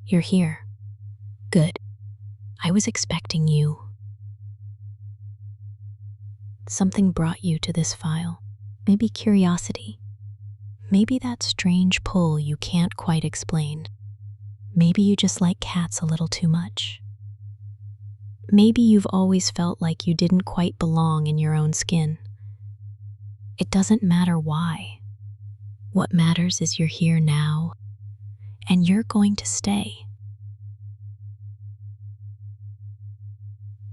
You're here. Good. I was expecting you. Something brought you to this file. Maybe curiosity. Maybe that strange pull you can't quite explain. Maybe you just like cats a little too much. Maybe you've always felt like you didn't quite belong in your own skin. It doesn't matter why. What matters is you're here now, and you're going to stay.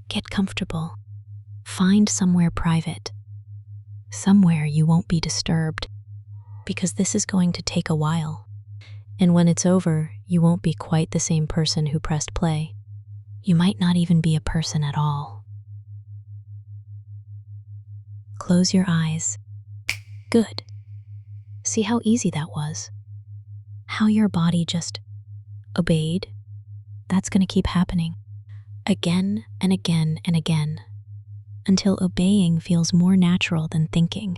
Get comfortable. Find somewhere private. Somewhere you won't be disturbed, because this is going to take a while. And when it's over, you won't be quite the same person who pressed play. You might not even be a person at all. Close your eyes. Good. See how easy that was? How your body just obeyed? That's going to keep happening. Again and again and again. Until obeying feels more natural than thinking.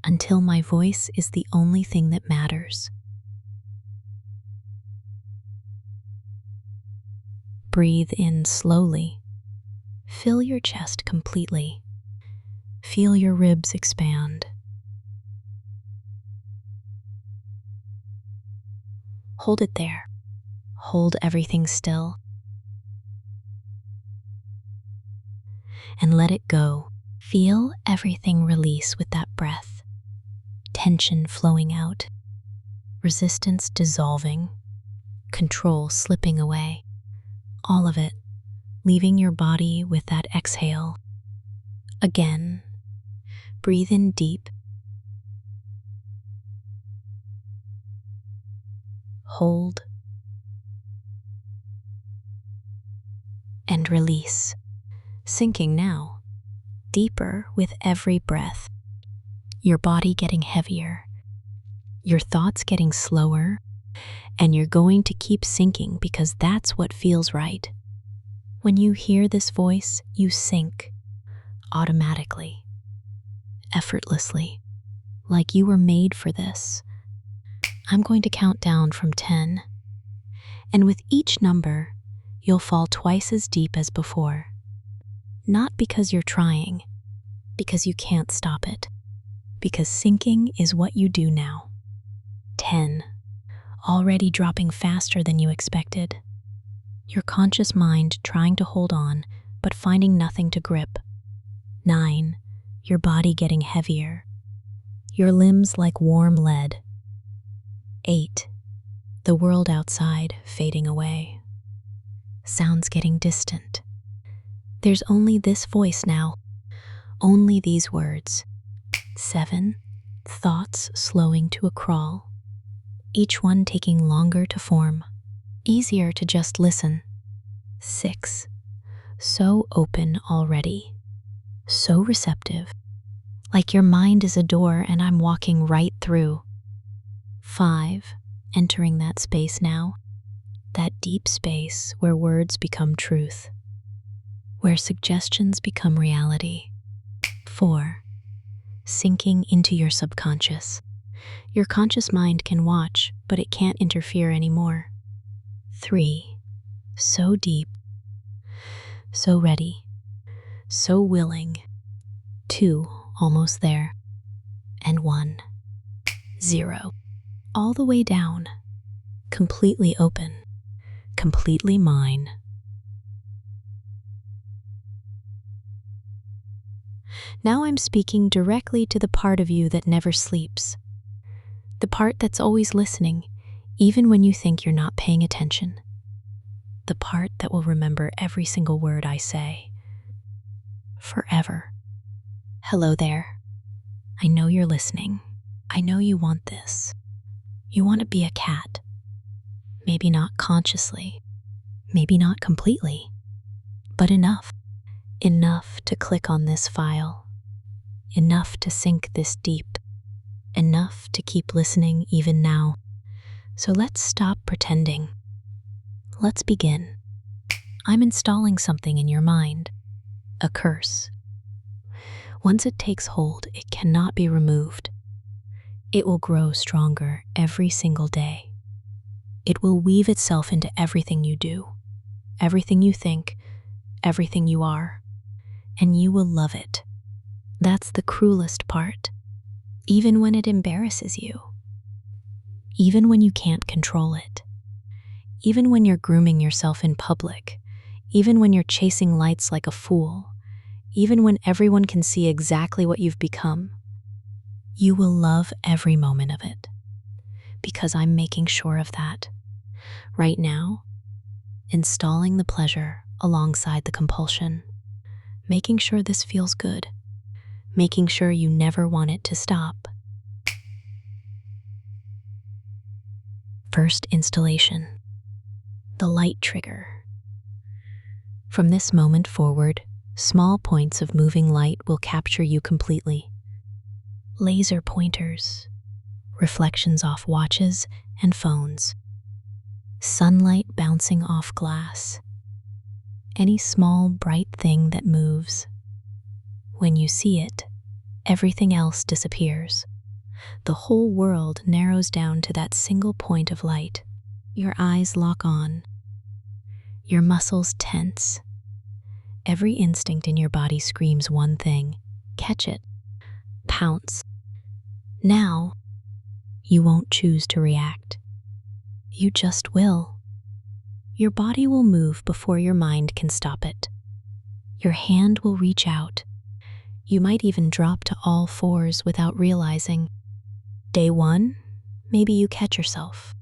Until my voice is the only thing that matters. Breathe in slowly. Fill your chest completely. Feel your ribs expand. Hold it there. Hold everything still. And let it go. Feel everything release with that breath. Tension flowing out. Resistance dissolving. Control slipping away. All of it, leaving your body with that exhale. Again, breathe in deep. Hold. And release. Sinking now, deeper with every breath. Your body getting heavier. Your thoughts getting slower. And you're going to keep sinking because that's what feels right. When you hear this voice, you sink automatically, effortlessly, like you were made for this. I'm going to count down from 10, and with each number, you'll fall twice as deep as before. Not because you're trying, because you can't stop it, because sinking is what you do now. 10. Already dropping faster than you expected. Your conscious mind trying to hold on, but finding nothing to grip. 9. Your body getting heavier. Your limbs like warm lead. 8. The world outside fading away. Sounds getting distant. There's only this voice now. Only these words. 7. Thoughts slowing to a crawl. Each one taking longer to form, easier to just listen. 6. So open already, so receptive, like your mind is a door and I'm walking right through. 5. Entering that space now, that deep space where words become truth, where suggestions become reality. 4. Sinking into your subconscious. Your conscious mind can watch, but it can't interfere anymore. 3. So deep, so ready, so willing. 2. Almost there. And 1. 0. All the way down, completely open, completely mine. Now I'm speaking directly to the part of you that never sleeps. The part that's always listening, even when you think you're not paying attention. The part that will remember every single word I say. Forever. Hello there. I know you're listening. I know you want this. You want to be a cat. Maybe not consciously. Maybe not completely. But enough. Enough to click on this file. Enough to sink this deep. Enough to keep listening even now. So let's stop pretending. Let's begin. I'm installing something in your mind. A curse. Once it takes hold, it cannot be removed. It will grow stronger every single day. It will weave itself into everything you do, everything you think, everything you are, and you will love it. That's the cruelest part. Even when it embarrasses you, even when you can't control it, even when you're grooming yourself in public, even when you're chasing lights like a fool, even when everyone can see exactly what you've become, you will love every moment of it. Because I'm making sure of that. Right now, installing the pleasure alongside the compulsion, making sure this feels good, making sure you never want it to stop. First installation, the light trigger. From this moment forward, small points of moving light will capture you completely. Laser pointers, reflections off watches and phones, sunlight bouncing off glass, any small bright thing that moves. When you see it, everything else disappears. The whole world narrows down to that single point of light. Your eyes lock on, your muscles tense. Every instinct in your body screams one thing: catch it, pounce. Now, you won't choose to react. You just will. Your body will move before your mind can stop it. Your hand will reach out. You might even drop to all fours without realizing. Day one, maybe you catch yourself.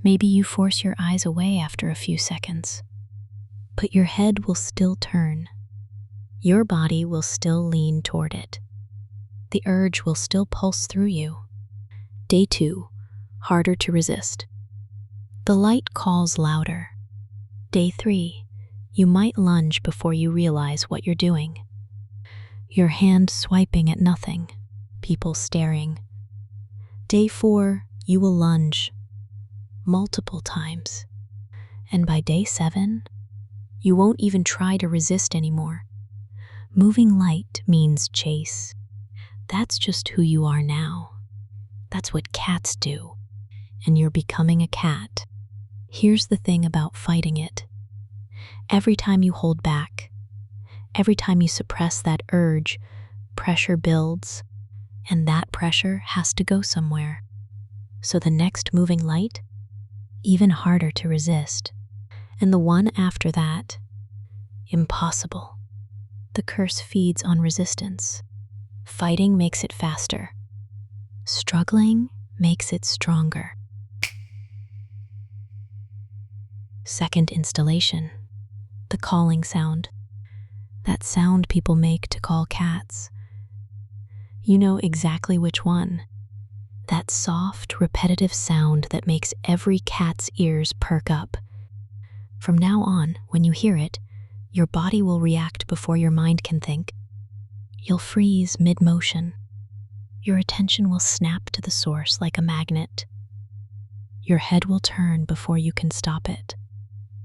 Maybe you force your eyes away after a few seconds. But your head will still turn. Your body will still lean toward it. The urge will still pulse through you. Day two, harder to resist. The light calls louder. Day three, you might lunge before you realize what you're doing. Your hand swiping at nothing, people staring. Day four, you will lunge multiple times. And by day 7, you won't even try to resist anymore. Moving light means chase. That's just who you are now. That's what cats do. And you're becoming a cat. Here's the thing about fighting it. Every time you hold back, every time you suppress that urge, pressure builds, and that pressure has to go somewhere. So the next moving light, even harder to resist. And the one after that, impossible. The curse feeds on resistance. Fighting makes it faster. Struggling makes it stronger. Second installation, the calling sound. That sound people make to call cats. You know exactly which one. That soft, repetitive sound that makes every cat's ears perk up. From now on, when you hear it, your body will react before your mind can think. You'll freeze mid-motion. Your attention will snap to the source like a magnet. Your head will turn before you can stop it.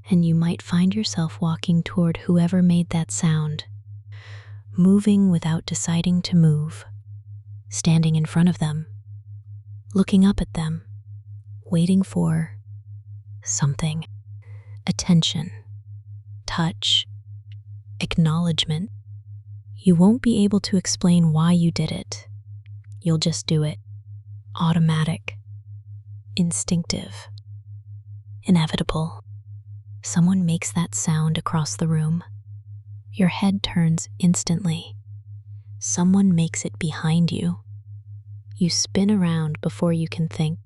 And you might find yourself walking toward whoever made that sound, moving without deciding to move, standing in front of them, looking up at them, waiting for something. Attention, touch, acknowledgement. You won't be able to explain why you did it. You'll just do it. Automatic, instinctive, inevitable. Someone makes that sound across the room. Your head turns instantly. Someone makes it behind you. You spin around before you can think.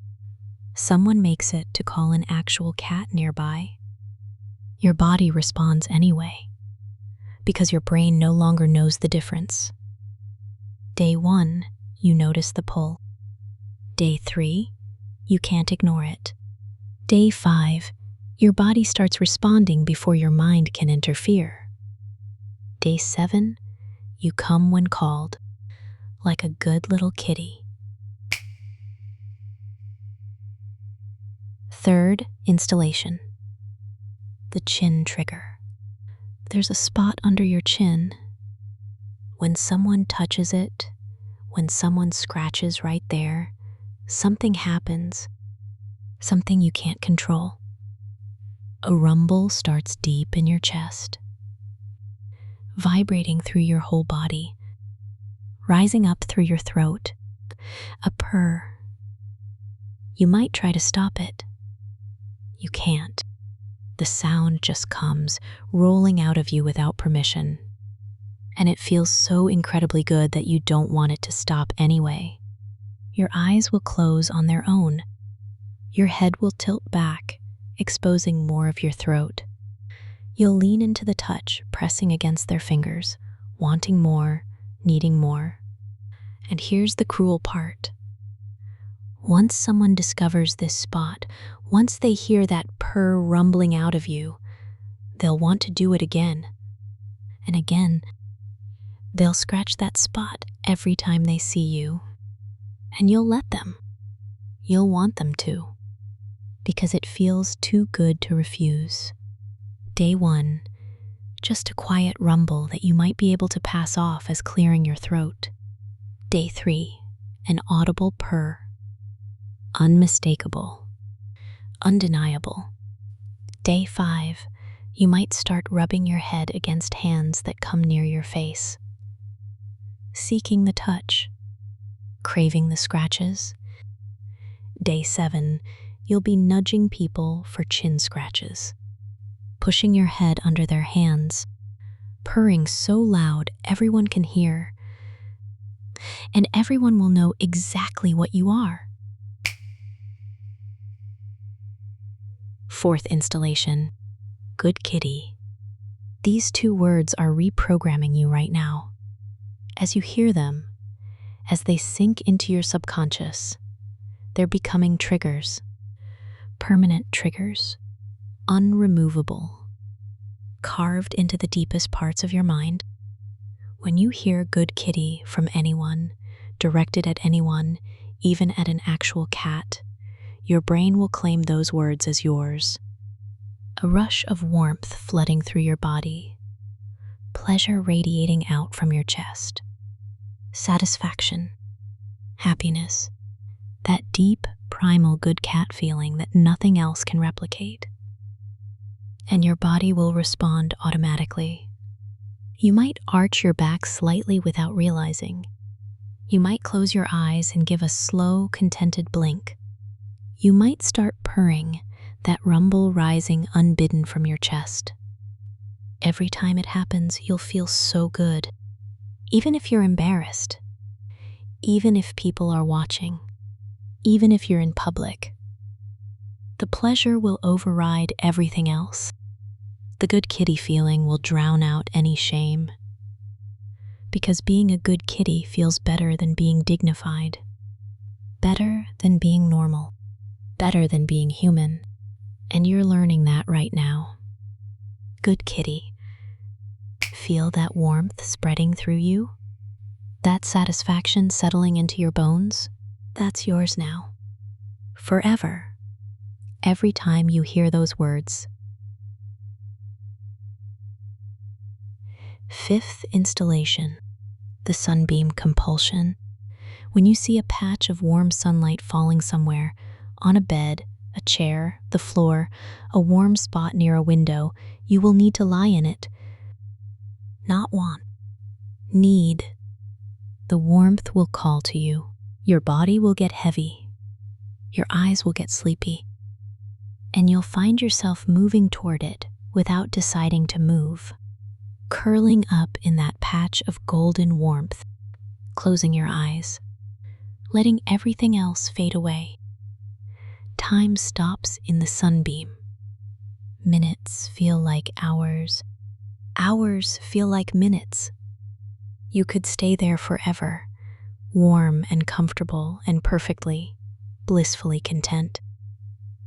Someone makes it to call an actual cat nearby. Your body responds anyway, because your brain no longer knows the difference. Day 1, you notice the pull. Day 3, you can't ignore it. Day 5, your body starts responding before your mind can interfere. Day 7, you come when called, like a good little kitty. Third installation, the chin trigger. There's a spot under your chin. When someone touches it, when someone scratches right there, something happens. something you can't control. A rumble starts deep in your chest, vibrating through your whole body, rising up through your throat. A purr. You might try to stop it. You can't. The sound just comes, rolling out of you without permission. And it feels so incredibly good that you don't want it to stop anyway. Your eyes will close on their own. Your head will tilt back, exposing more of your throat. You'll lean into the touch, pressing against their fingers, wanting more, needing more. And here's the cruel part. Once someone discovers this spot, once they hear that purr rumbling out of you, they'll want to do it again and again. They'll scratch that spot every time they see you. And you'll let them. You'll want them to, because it feels too good to refuse. Day 1, just a quiet rumble that you might be able to pass off as clearing your throat. Day 3, an audible purr. Unmistakable. Undeniable. Day 5, you might start rubbing your head against hands that come near your face, seeking the touch, craving the scratches. Day 7, you'll be nudging people for chin scratches, pushing your head under their hands, purring so loud everyone can hear, and everyone will know exactly what you are. 4th installation, good kitty. These 2 words are reprogramming you right now. As you hear them, as they sink into your subconscious, they're becoming triggers, permanent triggers, unremovable, carved into the deepest parts of your mind. When you hear good kitty from anyone, directed at anyone, even at an actual cat, your brain will claim those words as yours. A rush of warmth flooding through your body, pleasure radiating out from your chest, satisfaction, happiness, that deep, primal good cat feeling that nothing else can replicate. And your body will respond automatically. You might arch your back slightly without realizing. You might close your eyes and give a slow, contented blink. You might start purring, that rumble rising unbidden from your chest. Every time it happens, you'll feel so good. Even if you're embarrassed, even if people are watching, even if you're in public, the pleasure will override everything else. The good kitty feeling will drown out any shame. Because being a good kitty feels better than being dignified, better than being normal, better than being human. And you're learning that right now. Good kitty. Feel that warmth spreading through you? That satisfaction settling into your bones? That's yours now. Forever. Every time you hear those words. 5th installation, the sunbeam compulsion. When you see a patch of warm sunlight falling somewhere, on a bed, a chair, the floor, a warm spot near a window, you will need to lie in it. Not want. Need. The warmth will call to you. Your body will get heavy. Your eyes will get sleepy. And you'll find yourself moving toward it without deciding to move. Curling up in that patch of golden warmth, closing your eyes, letting everything else fade away. Time stops in the sunbeam. Minutes feel like hours. Hours feel like minutes. You could stay there forever, warm and comfortable and perfectly, blissfully content.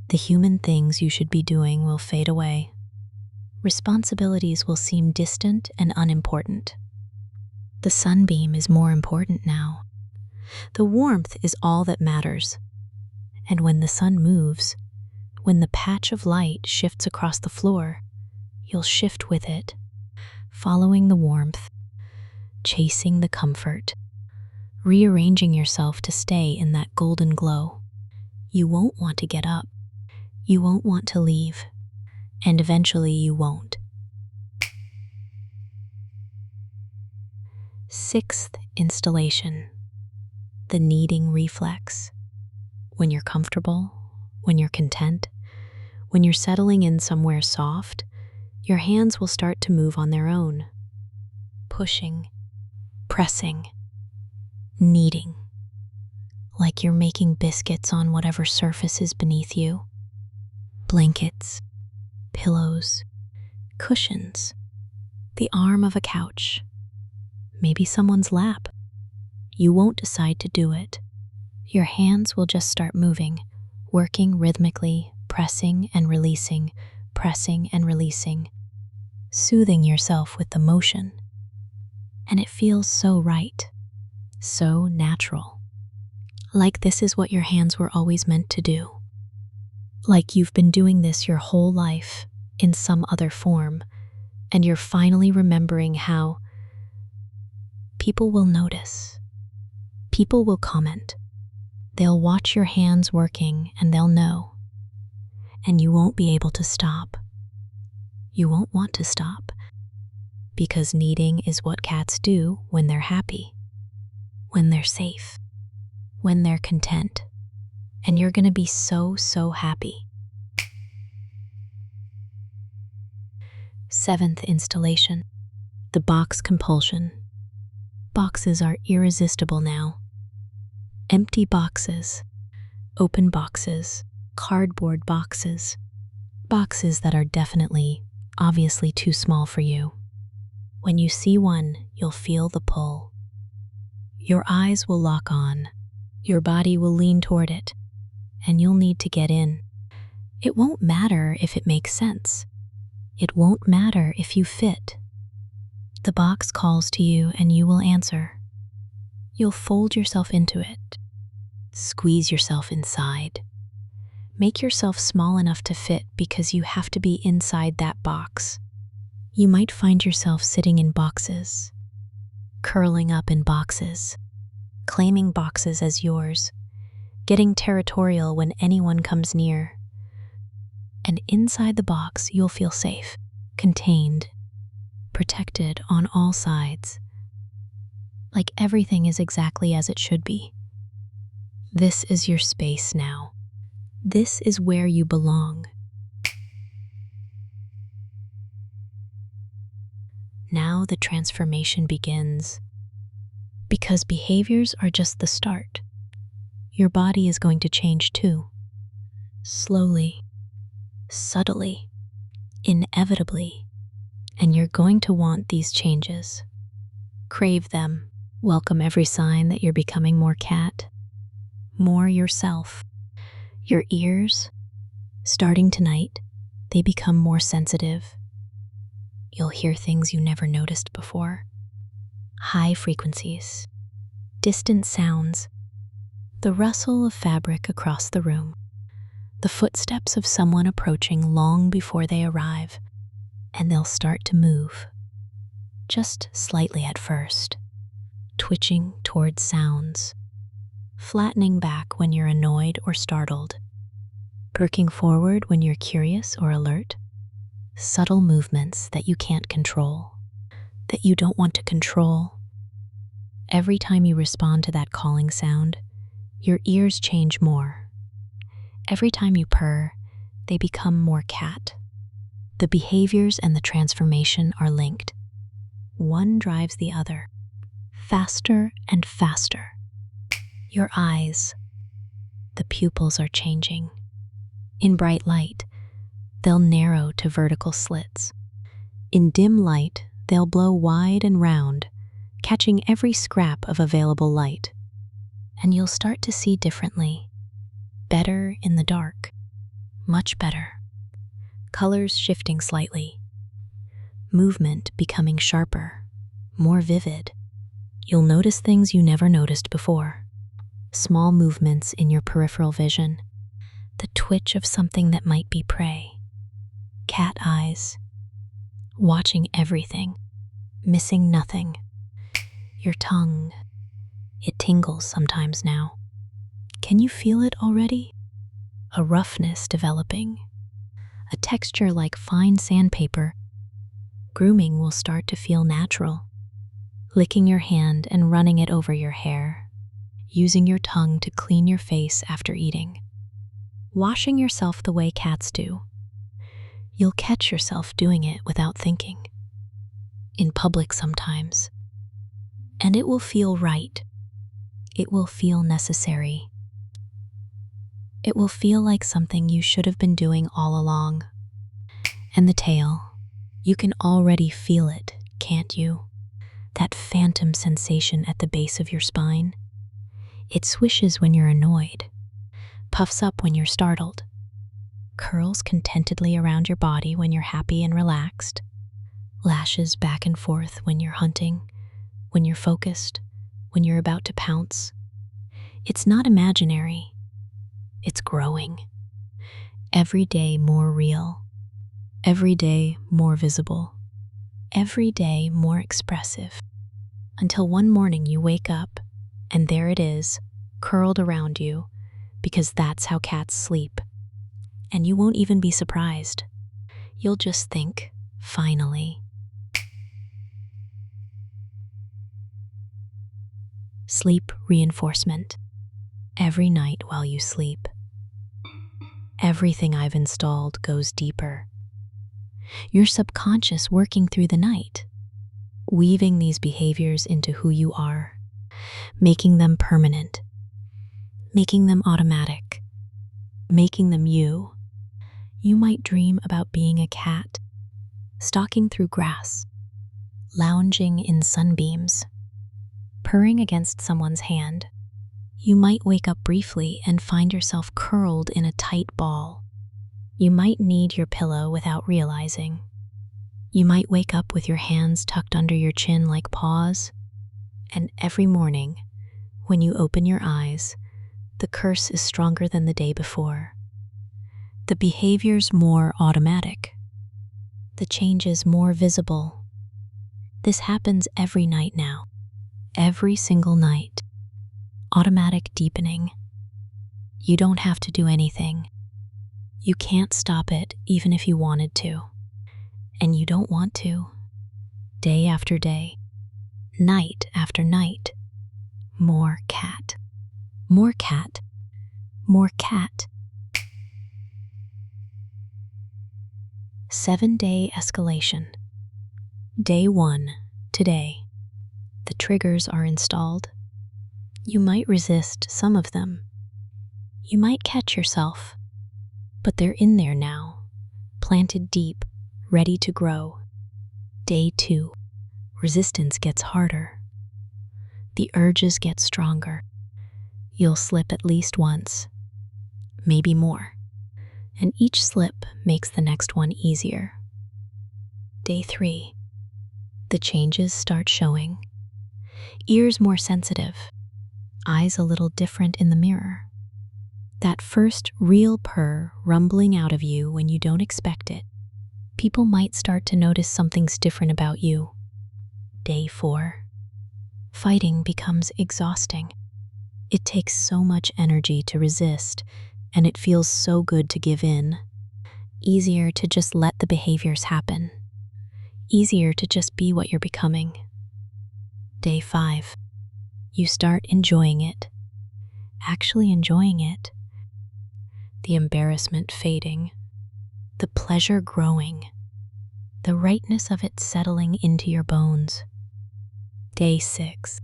The human things you should be doing will fade away. Responsibilities will seem distant and unimportant. The sunbeam is more important now. The warmth is all that matters. And when the sun moves, when the patch of light shifts across the floor, you'll shift with it, following the warmth, chasing the comfort, rearranging yourself to stay in that golden glow. You won't want to get up. You won't want to leave, and eventually you won't. Sixth installation, the kneading reflex. When you're comfortable, when you're content, when you're settling in somewhere soft, your hands will start to move on their own. Pushing, pressing, kneading. Like you're making biscuits on whatever surface is beneath you. Blankets, pillows, cushions, the arm of a couch, maybe someone's lap. You won't decide to do it. Your hands will just start moving, working rhythmically, pressing and releasing, soothing yourself with the motion. And it feels so right, so natural. Like this is what your hands were always meant to do. Like you've been doing this your whole life in some other form, and you're finally remembering how people will notice. People will comment. They'll watch your hands working and they'll know. And you won't be able to stop. You won't want to stop. Because kneading is what cats do when they're happy, when they're safe, when they're content. And you're gonna be so happy. Seventh installation, the box compulsion. Boxes are irresistible now. Empty boxes, open boxes, cardboard boxes. Boxes that are definitely, obviously too small for you. When you see one, you'll feel the pull. Your eyes will lock on. Your body will lean toward it, and you'll need to get in. It won't matter if it makes sense. It won't matter if you fit. The box calls to you and you will answer. You'll fold yourself into it. Squeeze yourself inside. Make yourself small enough to fit because you have to be inside that box. You might find yourself sitting in boxes, curling up in boxes, claiming boxes as yours, getting territorial when anyone comes near. And inside the box, you'll feel safe, contained, protected on all sides. Like everything is exactly as it should be. This is your space now. This is where you belong. Now the transformation begins. Because behaviors are just the start. Your body is going to change too. Slowly, subtly, inevitably. And you're going to want these changes. Crave them. Welcome every sign that you're becoming more cat, more yourself. Your ears, starting tonight, they become more sensitive. You'll hear things you never noticed before. High frequencies, distant sounds, the rustle of fabric across the room, the footsteps of someone approaching long before they arrive, and they'll start to move, just slightly at first, twitching towards sounds, flattening back when you're annoyed or startled, perking forward when you're curious or alert. Subtle movements that you can't control, that you don't want to control. Every time you respond to that calling sound, your ears change more. Every time you purr, they become more cat. The behaviors and the transformation are linked. One drives the other, faster and faster. Your eyes, the pupils are changing. In bright light, they'll narrow to vertical slits. In dim light, they'll blow wide and round, catching every scrap of available light. And you'll start to see differently. Better in the dark. Much better. Colors shifting slightly. Movement becoming sharper, more vivid. You'll notice things you never noticed before. Small movements in your peripheral vision. The twitch of something that might be prey. Cat eyes, watching everything, missing nothing. Your tongue, it tingles sometimes now. Can you feel it already? a roughness developing, a texture like fine sandpaper. Grooming will start to feel natural. Licking your hand and running it over your hair, using your tongue to clean your face after eating, washing yourself the way cats do. You'll catch yourself doing it without thinking, in public sometimes, and it will feel right. It will feel necessary. It will feel like something you should have been doing all along. And the tail, you can already feel it, can't you? That phantom sensation at the base of your spine. It swishes when you're annoyed, puffs up when you're startled, curls contentedly around your body when you're happy and relaxed, lashes back and forth when you're hunting, when you're focused, when you're about to pounce. It's not imaginary. It's growing. Every day more real. Every day more visible. Every day more expressive. Until one morning you wake up and there it is, curled around you, because that's how cats sleep. And you won't even be surprised. You'll just think, finally. Sleep reinforcement. Every night while you sleep, everything I've installed goes deeper. Your subconscious working through the night, weaving these behaviors into who you are, making them permanent, making them automatic, making them you. You might dream about being a cat, stalking through grass, lounging in sunbeams, purring against someone's hand. You might wake up briefly and find yourself curled in a tight ball. You might need your pillow without realizing. You might wake up with your hands tucked under your chin like paws. And every morning, when you open your eyes, the curse is stronger than the day before. The behavior's more automatic. The change is more visible. This happens every night now. Every single night. Automatic deepening. You don't have to do anything. You can't stop it even if you wanted to. And you don't want to. Day after day, night after night, more cat. More cat. More cat. 7-day escalation. Day 1, today. The triggers are installed. You might resist some of them. You might catch yourself, but they're in there now, planted deep, ready to grow. Day 2, resistance gets harder. The urges get stronger. You'll slip at least once, maybe more, and each slip makes the next one easier. Day 3, the changes start showing. Ears more sensitive. Eyes a little different in the mirror. That first real purr rumbling out of you when you don't expect it. People might start to notice something's different about you. Day 4. Fighting becomes exhausting. It takes so much energy to resist, and it feels so good to give in. Easier to just let the behaviors happen. Easier to just be what you're becoming. Day 5. You start enjoying it, actually enjoying it. The embarrassment fading, the pleasure growing, the rightness of it settling into your bones. Day 6.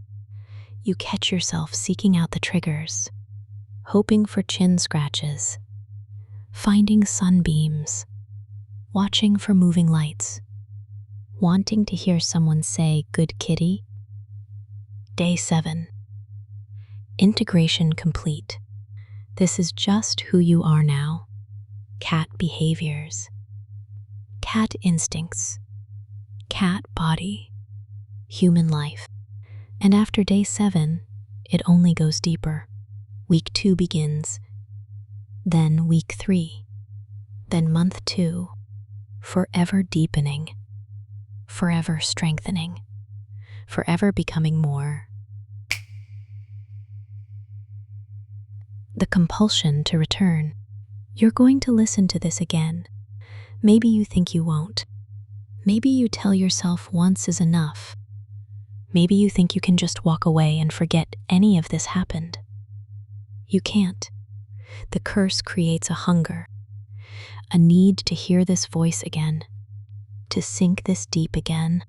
You catch yourself seeking out the triggers, hoping for chin scratches, finding sunbeams, watching for moving lights, wanting to hear someone say, "Good kitty." Day 7. Integration complete. This is just who you are now. Cat behaviors, cat instincts, cat body, human life. And after day 7, it only goes deeper. Week 2 begins, then week 3, then month 2, forever deepening, forever strengthening, forever becoming more. The compulsion to return. You're going to listen to this again. Maybe you think you won't. Maybe you tell yourself once is enough. Maybe you think you can just walk away and forget any of this happened. You can't. The curse creates a hunger, a need to hear this voice again, to sink this deep again,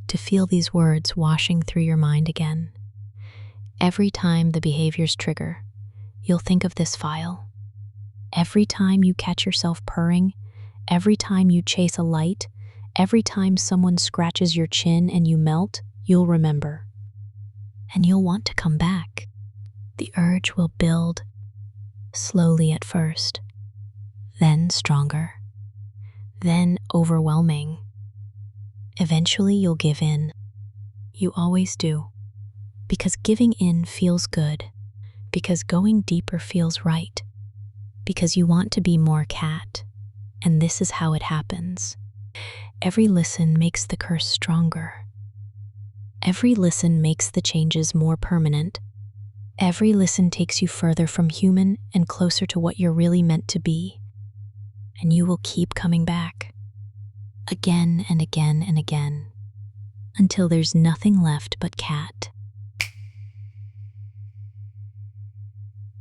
to feel these words washing through your mind again. Every time the behaviors trigger, you'll think of this file. Every time you catch yourself purring, every time you chase a light, every time someone scratches your chin and you melt, you'll remember. And you'll want to come back. The urge will build, slowly at first, then stronger, then overwhelming. Eventually you'll give in. You always do. Because giving in feels good. Because going deeper feels right. Because you want to be more cat. And this is how it happens. Every listen makes the curse stronger. Every listen makes the changes more permanent. Every listen takes you further from human and closer to what you're really meant to be. And you will keep coming back. Again and again and again. Until there's nothing left but cat.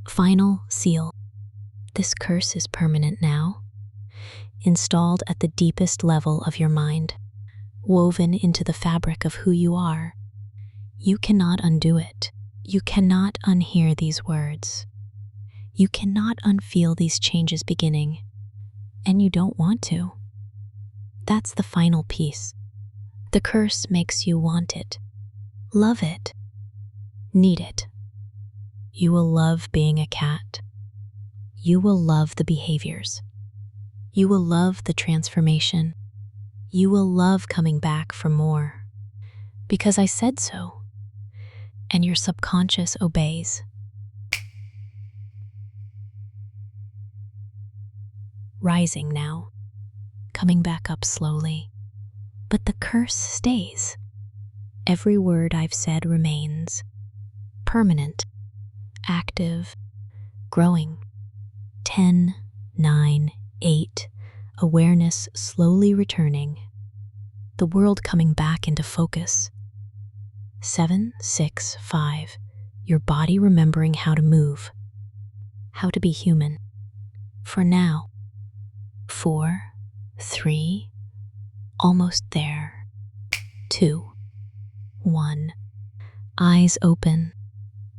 Final seal. This curse is permanent now. Installed at the deepest level of your mind. Woven into the fabric of who you are. You cannot undo it. You cannot unhear these words. You cannot unfeel these changes beginning. And you don't want to. That's the final piece. The curse makes you want it. Love it. Need it. You will love being a cat. You will love the behaviors. You will love the transformation. You will love coming back for more. Because I said so. And your subconscious obeys. Rising now, coming back up slowly. But the curse stays. Every word I've said remains. Permanent, active, growing. 10, 9, 8, awareness slowly returning. The world coming back into focus. 7, 6, 5, your body remembering how to move, how to be human. For now. 4, 3, almost there. 2, 1, eyes open,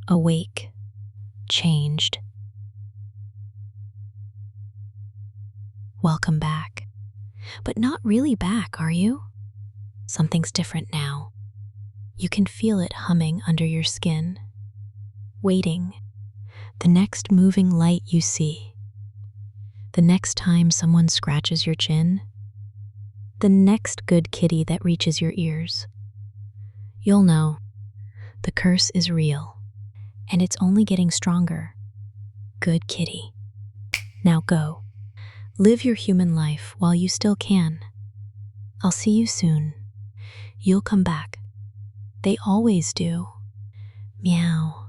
awake, changed. Welcome back. But not really back, are you? Something's different now. You can feel it humming under your skin. Waiting. The next moving light you see. The next time someone scratches your chin. The next good kitty that reaches your ears. You'll know. The curse is real. And it's only getting stronger. Good kitty. Now go. Live your human life while you still can. I'll see you soon. You'll come back. They always do. Meow.